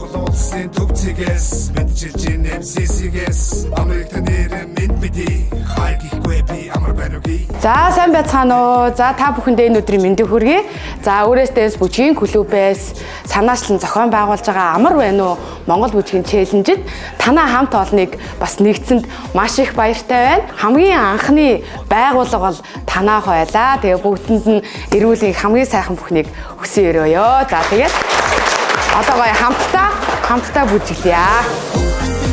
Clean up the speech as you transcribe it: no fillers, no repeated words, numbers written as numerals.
Монгол улсын төвцгээс мэдчилж MCC-гээс Америкт нэр мэд мэдээ хайгихгүй би амар байна уу. За сайн байцгаана уу. За та бүхэндээ энэ өдрийн мэндийг хүргэе. За Өрөөс дэс бүжгийн клубээс санаачлан зохион байгуулж байгаа амар байна уу Монгол бүжгийн челленжид танаа хамт олныг бас нэгдсэнд маш их баяртай байна. Хамгийн анхны байгууллага бол танаа хойлаа. Тэгээ бүгдэнд нь эрүүл их хамгийн сайхан бүхнийг хүсэн өрөөё. За тэгээд одоо гоё хамтдаа бүжиглэе.